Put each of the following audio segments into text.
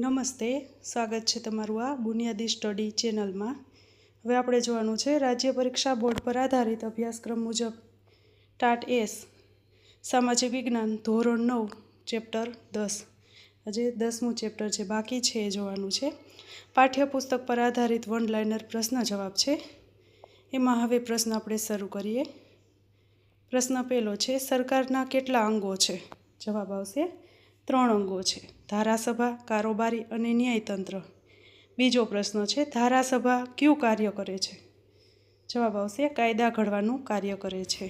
નમસ્તે, સ્વાગત છે તમારું આ બુનિયાદી સ્ટડી ચેનલમાં। હવે આપણે જોવાનું છે રાજ્ય પરીક્ષા બોર્ડ પર આધારિત અભ્યાસક્રમ મુજબ ટાટ એસ સામાજિક વિજ્ઞાન ધોરણ 9 ચેપ્ટર 10। આજે 10મું ચેપ્ટર છે, બાકી છે એ જોવાનું છે। પાઠ્યપુસ્તક પર આધારિત વન લાઇનર પ્રશ્ન જવાબ છે। એમાં હવે પ્રશ્ન આપણે શરૂ કરીએ। પ્રશ્ન પહેલો છે, સરકારના કેટલા અંગો છે? જવાબ આવશે 3 અંગો છે, ધારાસભા, કારોબારી અને ન્યાયતંત્ર। બીજો પ્રશ્ન છે, ધારાસભા કયું કાર્ય કરે છે? જવાબ આવશે કાયદા ઘડવાનું કાર્ય કરે છે।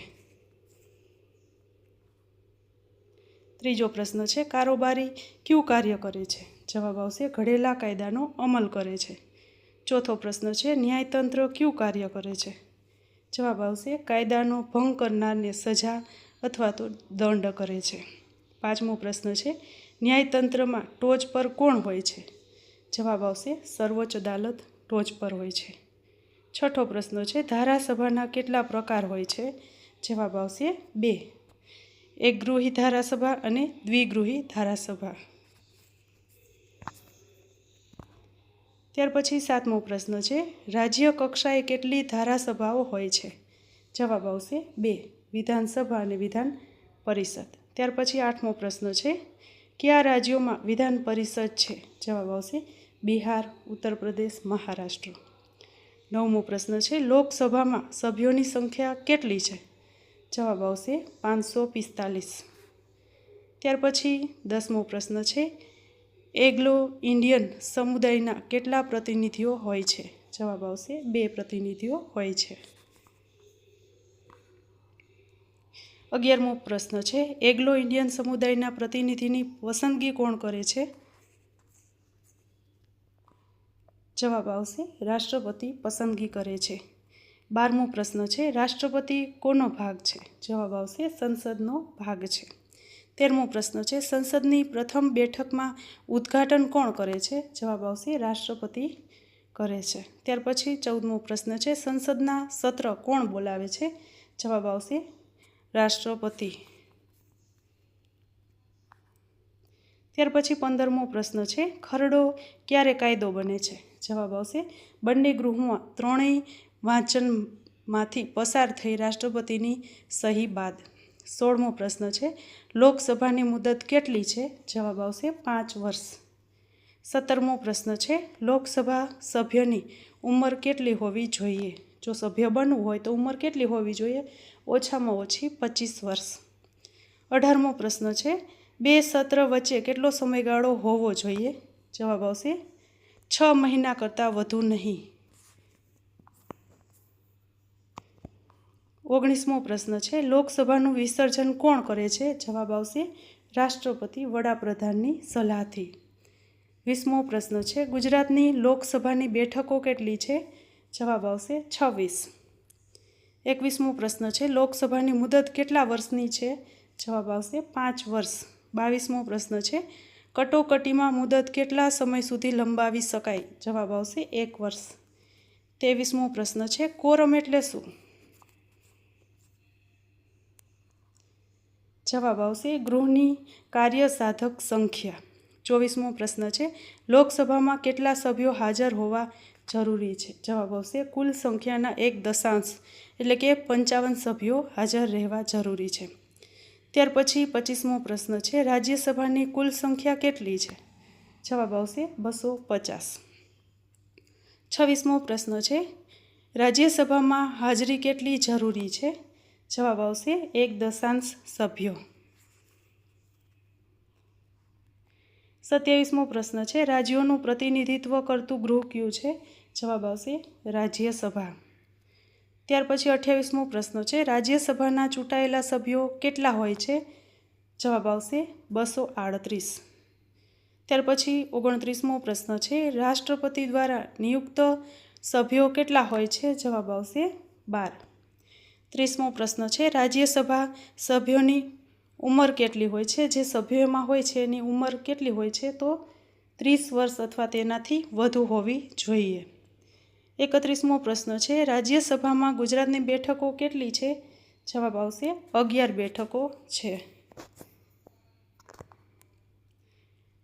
ત્રીજો પ્રશ્ન છે, કારોબારી કયું કાર્ય કરે છે? જવાબ આવશે ઘડેલા કાયદાનો અમલ કરે છે। ચોથો પ્રશ્ન છે, ન્યાયતંત્ર કયું કાર્ય કરે છે? જવાબ આવશે કાયદાનો ભંગ કરનારને સજા અથવા તો દંડ કરે છે। પાંચમો પ્રશ્ન છે, ન્યાયતંત્રમાં ટોચ પર કોણ હોય છે? જવાબ આવશે સર્વોચ્ચ અદાલત ટોચ પર હોય છે। છઠ્ઠો પ્રશ્ન છે, ધારાસભાના કેટલા પ્રકાર હોય છે? જવાબ આવશે 2, એકગૃહી ધારાસભા અને દ્વિગૃહી ધારાસભા। ત્યાર પછી સાતમો પ્રશ્ન છે, રાજ્ય કક્ષાએ કેટલી ધારાસભાઓ હોય છે? જવાબ આવશે 2, વિધાનસભા અને વિધાન પરિષદ। ત્યાર પછી આઠમો પ્રશ્ન છે, કયા રાજ્યોમાં વિધાન પરિષદ છે? જવાબ આવશે બિહાર, ઉત્તર પ્રદેશ, મહારાષ્ટ્ર। નવમો પ્રશ્ન છે, લોકસભામાં સભ્યોની સંખ્યા કેટલી છે? જવાબ આવશે 545। ત્યાર પછી 10મો પ્રશ્ન છે, એગ્લો ઇન્ડિયન સમુદાયના કેટલા પ્રતિનિધિઓ હોય છે? જવાબ આવશે 2 પ્રતિનિધિઓ હોય છે। 11મો પ્રશ્ન છે, એગ્લો ઇન્ડિયન સમુદાયના પ્રતિનિધિની પસંદગી કોણ કરે છે? જવાબ આવશે રાષ્ટ્રપતિ પસંદગી કરે છે। 12મો પ્રશ્ન છે, રાષ્ટ્રપતિ કોનો ભાગ છે? જવાબ આવશે સંસદનો ભાગ છે। 13મો પ્રશ્ન છે, સંસદની પ્રથમ બેઠકમાં ઉદ્ઘાટન કોણ કરે છે? જવાબ આવશે રાષ્ટ્રપતિ કરે છે। ત્યાર પછી 14મો પ્રશ્ન છે, સંસદના સત્ર કોણ બોલાવે છે? જવાબ આવશે રાષ્ટ્રપતિ। ત્યાર પછી 15મો પ્રશ્ન છે, ખરડો ક્યારે કાયદો બને છે? જવાબ આવશે બંને ગૃહોમાં ત્રણેય વાંચનમાંથી પસાર થઈ રાષ્ટ્રપતિની સહી બાદ। 16મો પ્રશ્ન છે, લોકસભાની મુદત કેટલી છે? જવાબ આવશે 5 વર્ષ। 17મો પ્રશ્ન છે, લોકસભા સભ્યની ઉંમર કેટલી હોવી જોઈએ? જો સભ્ય બનવું હોય તો ઉંમર કેટલી હોવી જોઈએ? ઓછામાં ઓછી 25 વર્ષ। 18મો પ્રશ્ન છે, 2 સત્ર વચ્ચે કેટલો સમયગાળો હોવો જોઈએ? જવાબ આવશે 6 મહિના કરતાં વધુ નહીં। 19મો પ્રશ્ન છે, લોકસભાનું વિસર્જન કોણ કરે છે? જવાબ આવશે રાષ્ટ્રપતિ વડાપ્રધાનની સલાહથી। 20મો પ્રશ્ન છે, ગુજરાતની લોકસભાની બેઠકો કેટલી છે? જવાબ આવશે 26। 21મો પ્રશ્ન છે, લોકસભાની મુદત કેટલા વર્ષની છે? જવાબ આવશે 5 વર્ષ। 22મો પ્રશ્ન છે, કટોકટીમાં મુદત કેટલા સમય સુધી લંબાવી શકાય? જવાબ આવશે 1 વર્ષ। 23મો પ્રશ્ન છે, કોરમ એટલે શું? જવાબ આવશે ગૃહની કાર્યસાધક સંખ્યા। 24મો પ્રશ્ન છે, લોકસભામાં કેટલા સભ્યો હાજર હોવા જરૂરી છે? જવાબ આવશે કુલ સંખ્યાના 1/10 એટલે કે 55 સભ્યો હાજર રહેવા જરૂરી છે। ત્યાર પછી 25મો પ્રશ્ન છે, રાજ્યસભાની કુલ સંખ્યા કેટલી છે? જવાબ આવશે 250। 26મો પ્રશ્ન છે, રાજ્યસભામાં હાજરી કેટલી જરૂરી છે? જવાબ આવશે 1/10 સભ્યો। 27મો પ્રશ્ન છે, રાજ્યોનું પ્રતિનિધિત્વ કરતું ગૃહ કયું છે? જવાબ આવશે રાજ્યસભા। ત્યાર પછી 28મો પ્રશ્ન છે, રાજ્યસભાના ચૂંટાયેલા સભ્યો કેટલા હોય છે? જવાબ આવશે 238। ત્યાર પછી 29મો પ્રશ્ન છે, રાષ્ટ્રપતિ દ્વારા નિયુક્ત સભ્યો કેટલા હોય છે? જવાબ આવશે 12। 30મો પ્રશ્ન છે, રાજ્યસભા સભ્યોની ઉંમર કેટલી હોય છે? જે સભ્યોમાં હોય છે એની ઉંમર કેટલી હોય છે? તો 30 વર્ષ અથવા તેનાથી વધુ હોવી જોઈએ। 31મો પ્રશ્ન છે, રાજ્યસભામાં ગુજરાતની બેઠકો કેટલી છે? જવાબ આવશે 11 બેઠકો છે।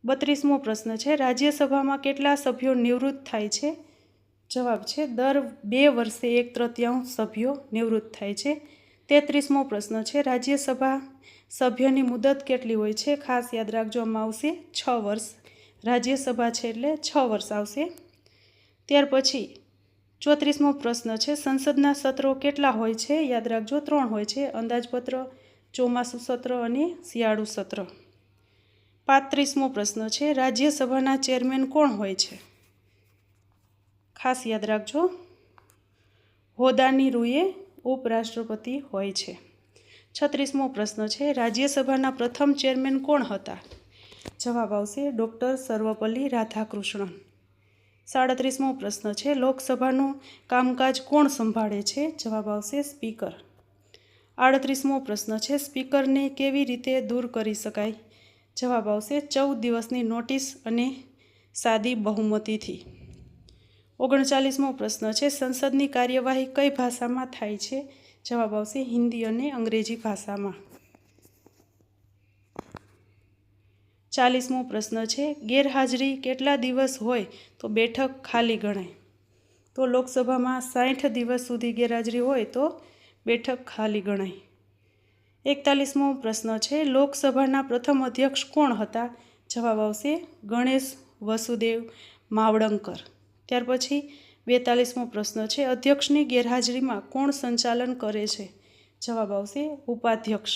32મો પ્રશ્ન છે, રાજ્યસભામાં કેટલા સભ્યો નિવૃત્ત થાય છે? જવાબ છે દર 2 વર્ષે 1/3 સભ્યો નિવૃત્ત થાય છે. 33મો પ્રશ્ન છે, રાજ્યસભા સભ્યની મુદત કેટલી હોય છે? ખાસ યાદ રાખજો, આમાં આવશે 6 વર્ષ. રાજ્યસભા છે એટલે 6 વર્ષ આવશે. ત્યાર પછી 34મો પ્રશ્ન છે, સંસદના સત્રો કેટલા હોય છે? યાદ રાખજો 3 હોય છે, અંદાજપત્ર, ચોમાસું સત્ર અને શિયાળુ સત્ર. 35મો પ્રશ્ન છે, રાજ્યસભાના ચેરમેન કોણ હોય છે? ખાસ યાદ રાખજો, હોદ્દાની રૂએ ઉપરાષ્ટ્રપતિ હોય છે. 36મો પ્રશ્ન છે, રાજ્યસભાના પ્રથમ ચેરમેન કોણ હતા? જવાબ આવશે ડૉક્ટર સર્વપલ્લી રાધાકૃષ્ણન. 37મો પ્રશ્ન છે, લોકસભાનું કામકાજ કોણ સંભાળે છે? જવાબ આવશે સ્પીકર. 38મો પ્રશ્ન છે, સ્પીકરને કેવી રીતે દૂર કરી શકાય? જવાબ આવશે 14 દિવસની નોટિસ અને સાદી બહુમતીથી. 39મો પ્રશ્ન છે, સંસદની કાર્યવાહી કઈ ભાષામાં થાય છે? જવાબ આવશે હિન્દી અને અંગ્રેજી ભાષામાં. 40મો પ્રશ્ન છે, ગેરહાજરી કેટલા દિવસ હોય તો બેઠક ખાલી ગણાય? તો લોકસભામાં 60 દિવસ સુધી ગેરહાજરી હોય તો બેઠક ખાલી ગણાય. 41મો પ્રશ્ન છે, લોકસભાના પ્રથમ અધ્યક્ષ કોણ હતા? જવાબ આવશે ગણેશ વસુદેવ માવડંકર. ત્યાર પછી 42મો પ્રશ્ન છે, અધ્યક્ષની ગેરહાજરીમાં કોણ સંચાલન કરે છે? જવાબ આવશે ઉપાધ્યક્ષ.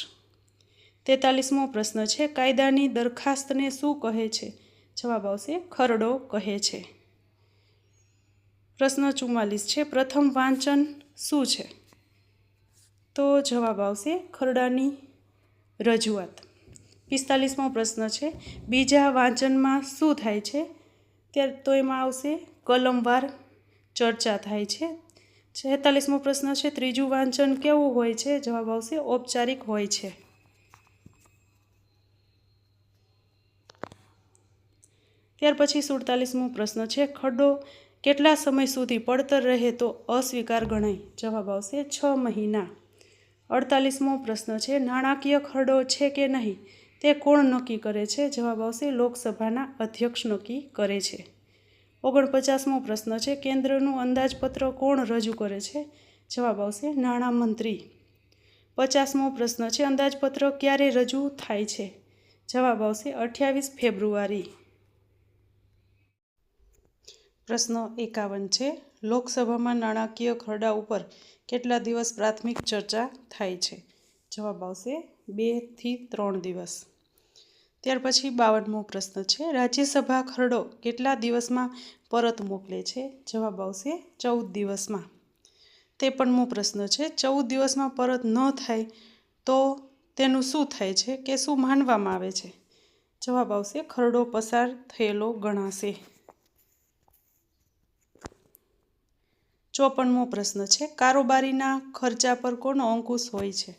43મો પ્રશ્ન છે, કાયદાની દરખાસ્તને શું કહે છે? જવાબ આવશે ખરડો કહે છે. પ્રશ્ન 44 છે, પ્રથમ વાંચન શું છે? તો જવાબ આવશે ખરડાની રજૂઆત. 45મો પ્રશ્ન છે, બીજા વાંચનમાં શું થાય છે? તો એમાં આવશે કલમવાર ચર્ચા થાય છે. 46મો પ્રશ્ન છે, ત્રીજું વાંચન કેવું હોય છે? જવાબ આવશે ઔપચારિક હોય છે. ત્યાર પછી 47મો પ્રશ્ન છે, ખરડો કેટલા સમય સુધી પડતર રહે તો અસ્વીકાર ગણાય? જવાબ આવશે 6 મહિના. 48મો પ્રશ્ન છે, નાણાકીય ખરડો છે કે નહીં તે કોણ નક્કી કરે છે? જવાબ આવશે લોકસભાના અધ્યક્ષ નક્કી કરે છે. 49મો પ્રશ્ન છે, કેન્દ્રનું અંદાજપત્ર કોણ રજૂ કરે છે? જવાબ આવશે નાણામંત્રી. 50મો પ્રશ્ન છે, અંદાજપત્ર ક્યારે રજૂ થાય છે? જવાબ આવશે 28 ફેબ્રુઆરી. પ્રશ્ન 51 છે, લોકસભામાં નાણાકીય ખરડા ઉપર કેટલા દિવસ પ્રાથમિક ચર્ચા થાય છે? જવાબ આવશે 2 થી 3 દિવસ. ત્યાર પછી 52મો પ્રશ્ન છે, રાજ્યસભા ખરડો કેટલા દિવસમાં પરત મોકલે છે? જવાબ આવશે 14 દિવસમાં. 53મો પ્રશ્ન છે, 14 દિવસમાં પરત ન થાય તો તેનું શું થાય છે કે શું માનવામાં આવે છે? જવાબ આવશે ખરડો પસાર થયેલો ગણાશે. 54મો પ્રશ્ન છે, કારોબારીના ખર્ચા પર કોનો અંકુશ હોય છે?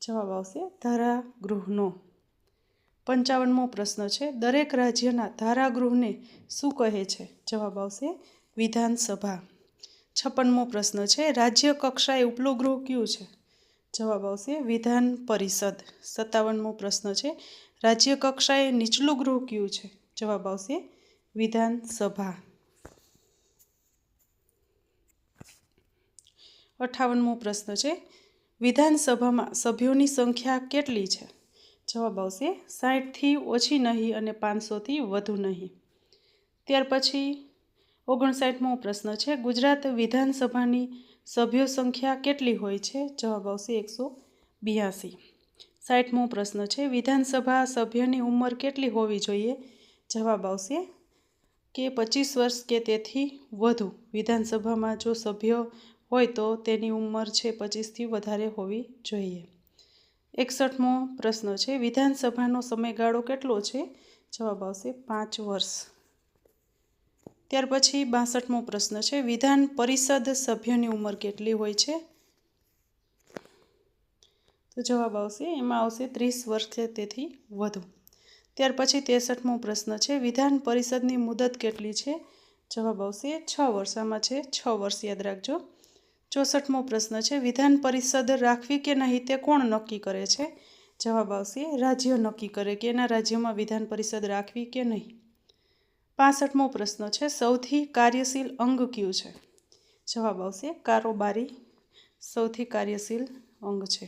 જવાબ આવશે ધારાગૃહનો. 55મો પ્રશ્ન છે, દરેક રાજ્યના ધારાગૃહને શું કહે છે? જવાબ આવશે વિધાનસભા. 56મો પ્રશ્ન છે, રાજ્ય કક્ષાએ ઉપલું ગૃહ કયું છે? જવાબ આવશે વિધાન પરિષદ. 57મો પ્રશ્ન છે, રાજ્ય કક્ષાએ નીચલું ગૃહ કયું છે? જવાબ આવશે વિધાનસભા. 58મો પ્રશ્ન છે, વિધાનસભામાં સભ્યોની સંખ્યા કેટલી છે? જવાબ આવશે 60થી ઓછી નહીં અને 500થી વધુ નહીં. ત્યાર પછી 59મો પ્રશ્ન છે, ગુજરાત વિધાનસભાની સભ્યો સંખ્યા કેટલી હોય છે? જવાબ આવશે 182. 60મો પ્રશ્ન છે, વિધાનસભા સભ્યની ઉંમર કેટલી હોવી જોઈએ? જવાબ આવશે કે 25 વર્ષ કે તેથી વધુ. વિધાનસભામાં જો સભ્ય હોય તો તેની ઉંમર છે 25થી વધારે હોવી જોઈએ. 61મો પ્રશ્ન છે, વિધાનસભાનો સમયગાળો કેટલો છે? જવાબ આવશે 5 વર્ષ. ત્યાર પછી 62મો પ્રશ્ન છે, વિધાન પરિષદ સભ્યની ઉંમર કેટલી હોય છે? તો જવાબ આવશે એમાં આવશે 30 વર્ષ કે તેથી વધુ. ત્યાર પછી 63મો પ્રશ્ન છે, વિધાન પરિષદની મુદત કેટલી છે? જવાબ આવશે 6 વર્ષ. આમાં છે 6 વર્ષ, યાદ રાખજો. 64મો પ્રશ્ન છે, વિધાન પરિષદ રાખવી કે નહીં તે કોણ નક્કી કરે છે? જવાબ આવશે રાજ્ય નક્કી કરે કે એના રાજ્યમાં વિધાન પરિષદ રાખવી કે નહીં. 65મો પ્રશ્ન છે, સૌથી કાર્યશીલ અંગ કયું છે? જવાબ આવશે કારોબારી સૌથી કાર્યશીલ અંગ છે.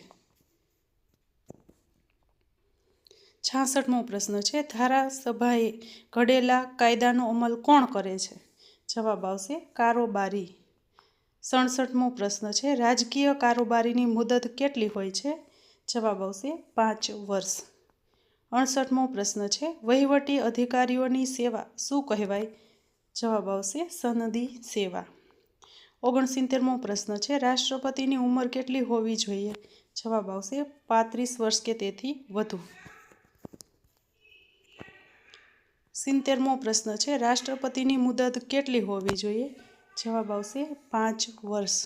66મો પ્રશ્ન છે, ધારાસભાએ ઘડેલા કાયદાનો અમલ કોણ કરે છે? જવાબ આવશે કારોબારી. 67મો પ્રશ્ન છે, રાજકીય કારોબારીની મુદત કેટલી હોય છે? જવાબ આવશે 5 વર્ષ. 68મો પ્રશ્ન છે, વહીવટી અધિકારીઓની સેવા શું કહેવાય? જવાબ આવશે સનદી સેવા. 69મો પ્રશ્ન છે, રાષ્ટ્રપતિની ઉંમર કેટલી હોવી જોઈએ? જવાબ આવશે 35 વર્ષ કે તેથી વધુ. 70મો પ્રશ્ન છે, રાષ્ટ્રપતિની મુદત કેટલી હોવી જોઈએ? જવાબ આવશે 5 વર્ષ.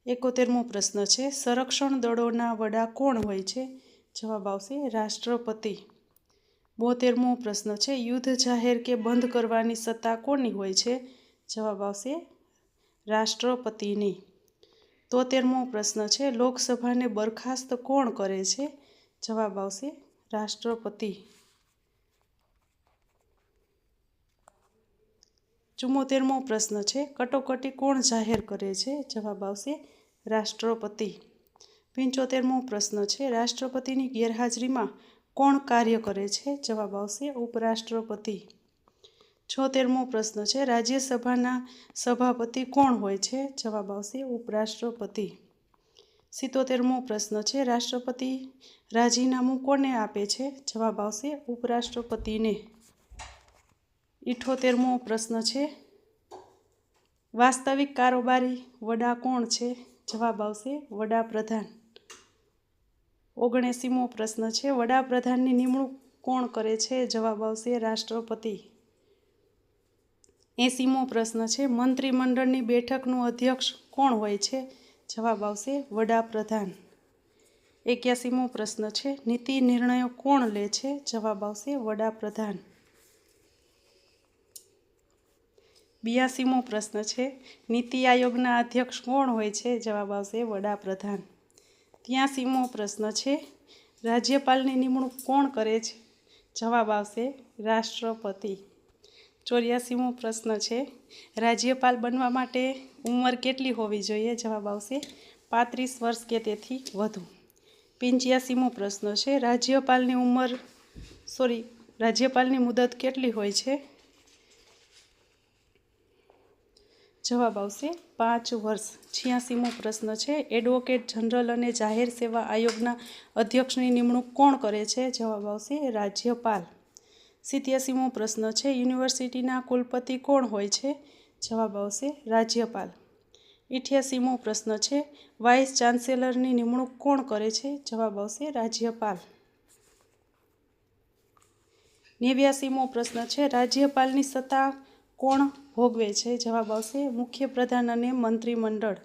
71મો પ્રશ્ન છે, સંરક્ષણ દળોના વડા કોણ હોય છે? જવાબ આવશે રાષ્ટ્રપતિ. 72મો પ્રશ્ન છે, યુદ્ધ જાહેર કે બંધ કરવાની સત્તા કોની હોય છે? જવાબ આવશે રાષ્ટ્રપતિની. 73મો પ્રશ્ન છે, લોકસભાને બરખાસ્ત કોણ કરે છે? જવાબ આવશે રાષ્ટ્રપતિ. 74મો પ્રશ્ન છે, કટોકટી કોણ જાહેર કરે છે? જવાબ આવશે રાષ્ટ્રપતિ. 75મો પ્રશ્ન છે, રાષ્ટ્રપતિની ગેરહાજરીમાં કોણ કાર્ય કરે છે? જવાબ આવશે ઉપરાષ્ટ્રપતિ. 76મો પ્રશ્ન છે, રાજ્યસભાના સભાપતિ કોણ હોય છે? જવાબ આવશે ઉપરાષ્ટ્રપતિ. 77મો પ્રશ્ન છે, રાષ્ટ્રપતિ રાજીનામું કોને આપે છે? જવાબ આવશે ઉપરાષ્ટ્રપતિને. 78મો પ્રશ્ન છે, વાસ્તવિક કારોબારી વડા કોણ છે? જવાબ આવશે વડાપ્રધાન. 79મો પ્રશ્ન છે, વડાપ્રધાનની નિમણૂક કોણ કરે છે? જવાબ આવશે રાષ્ટ્રપતિ. 80મો પ્રશ્ન છે, મંત્રીમંડળની બેઠકનું અધ્યક્ષ કોણ હોય છે? જવાબ આવશે વડાપ્રધાન. 81મો પ્રશ્ન છે, નીતિ નિર્ણયો કોણ લે છે? જવાબ આવશે વડાપ્રધાન. 82મો પ્રશ્ન છે, નીતિ આયોગના અધ્યક્ષ કોણ હોય છે? જવાબ આવશે વડાપ્રધાન. 83મો પ્રશ્ન છે, રાજ્યપાલની નિમણૂક કોણ કરે છે? જવાબ આવશે રાષ્ટ્રપતિ. 84મો પ્રશ્ન છે, રાજ્યપાલ બનવા માટે ઉંમર કેટલી હોવી જોઈએ? જવાબ આવશે 35 વર્ષ કે તેથી વધુ. 85મો પ્રશ્ન છે, રાજ્યપાલની મુદત કેટલી હોય છે? જવાબ આવશે 5 વર્ષ. 86મો પ્રશ્ન છે, એડવોકેટ જનરલ અને જાહેર સેવા આયોગના અધ્યક્ષની નિમણૂક કોણ કરે છે? જવાબ આવશે રાજ્યપાલ. 87મો પ્રશ્ન છે, યુનિવર્સિટીના કુલપતિ કોણ હોય છે? જવાબ આવશે રાજ્યપાલ. 88મો પ્રશ્ન છે, વાઇસ ચાન્સેલરની નિમણૂક કોણ કરે છે? જવાબ આવશે રાજ્યપાલ. 89મો પ્રશ્ન છે, રાજ્યપાલની સત્તા કોણ ભોગવે છે? જવાબ આવશે મુખ્યપ્રધાન અને મંત્રીમંડળ.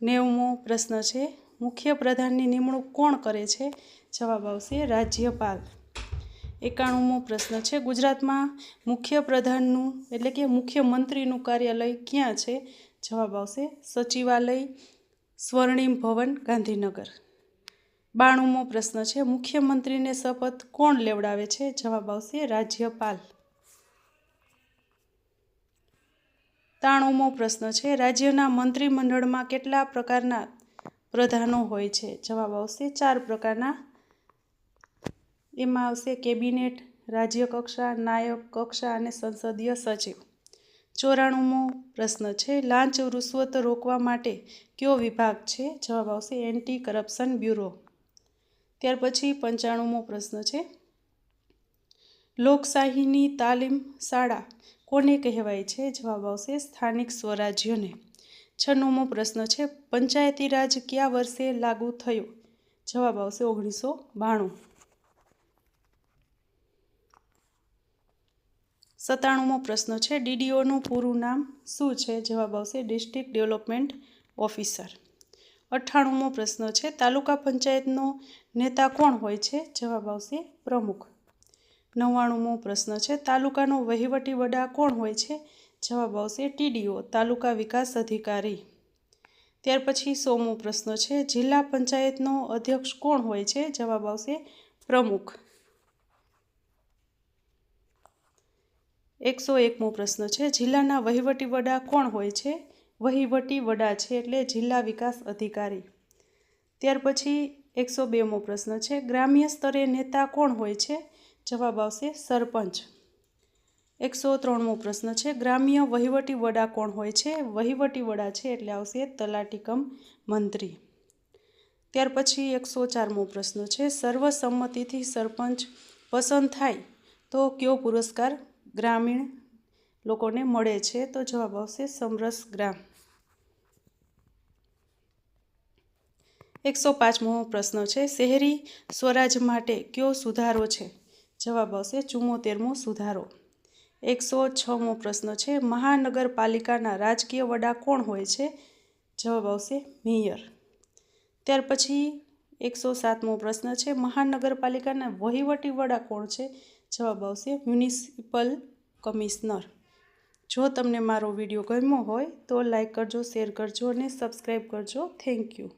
90મો પ્રશ્ન છે, મુખ્યપ્રધાનની નિમણૂક કોણ કરે છે? જવાબ આવશે રાજ્યપાલ. 91મો પ્રશ્ન છે, ગુજરાતમાં મુખ્યપ્રધાનનું એટલે કે મુખ્યમંત્રીનું કાર્યાલય ક્યાં છે? જવાબ આવશે સચિવાલય, સ્વર્ણિમ ભવન, ગાંધીનગર. 92મો પ્રશ્ન છે, મુખ્યમંત્રીને શપથ કોણ લેવડાવે છે? જવાબ આવશે રાજ્યપાલ. 93મો પ્રશ્ન છે, રાજ્યના મંત્રીમંડળમાં કેટલા પ્રકારના પ્રધાનો હોય છે? જવાબ આવશે 4 પ્રકારના. એમાં આવશે કેબિનેટ, રાજ્ય કક્ષા, નાયબ કક્ષા અને સંસદીય સચિવ. 94મો પ્રશ્ન છે, લાંચ રૂશ્વત રોકવા માટે કયો વિભાગ છે? જવાબ આવશે એન્ટી કરપ્શન બ્યુરો. ત્યાર પછી 95મો પ્રશ્ન છે, લોકશાહીની તાલીમ શાળા કોને કહેવાય છે? જવાબ આવશે સ્થાનિક સ્વરાજ્યને. 96મો પ્રશ્ન છે, પંચાયતી રાજ કયા વર્ષે લાગુ થયો? જવાબ આવશે 1992. 97મો પ્રશ્ન છે, ડીડીઓનું પૂરું નામ શું છે? જવાબ આવશે ડિસ્ટ્રિક્ટ ડેવલપમેન્ટ ઓફિસર. 98મો પ્રશ્ન છે, તાલુકા પંચાયતનો નેતા કોણ હોય છે? જવાબ આવશે પ્રમુખ. 99મો પ્રશ્ન છે, તાલુકાનો વહીવટી વડા કોણ હોય છે? જવાબ આવશે ટીડીઓ, તાલુકા વિકાસ અધિકારી. ત્યાર પછી 100મો પ્રશ્ન છે, જિલ્લા પંચાયતનો અધ્યક્ષ કોણ હોય છે? જવાબ આવશે પ્રમુખ. 101મો પ્રશ્ન છે, જિલ્લાના વહીવટી વડા કોણ હોય છે? વહીવટી વડા છે એટલે જિલ્લા વિકાસ અધિકારી. ત્યાર પછી 102મો પ્રશ્ન છે, ગ્રામ્ય સ્તરે નેતા કોણ હોય છે? જવાબ આવશે સરપંચ. 103મો પ્રશ્ન છે, ગ્રામ્ય વહીવટી વડા કોણ હોય છે? વહીવટી વડા છે એટલે આવશે તલાટી કમ મંત્રી. ત્યાર પછી 104મો પ્રશ્ન છે, સર્વસંમતિથી સરપંચ પસંદ થાય તો કયો પુરસ્કાર ગ્રામીણ લોકોને મળે છે? તો જવાબ આવશે સમરસ ગ્રામ. 105મો પ્રશ્ન છે, શહેરી સ્વરાજ માટે કયો સુધારો છે? જવાબ આવશે 74મો સુધારો. 106મો પ્રશ્ન છે, મહાનગરપાલિકાના રાજકીય વડા કોણ હોય છે? જવાબ આવશે મેયર. ત્યાર પછી 107મો પ્રશ્ન છે, મહાનગરપાલિકાના વહીવટી વડા કોણ છે? જવાબ આવશે મ્યુનિસિપલ કમિશનર. જો તમને મારો વિડીયો ગમ્યો હોય તો લાઈક કરજો, શેર કરજો અને સબસ્ક્રાઈબ કરજો. Thank you.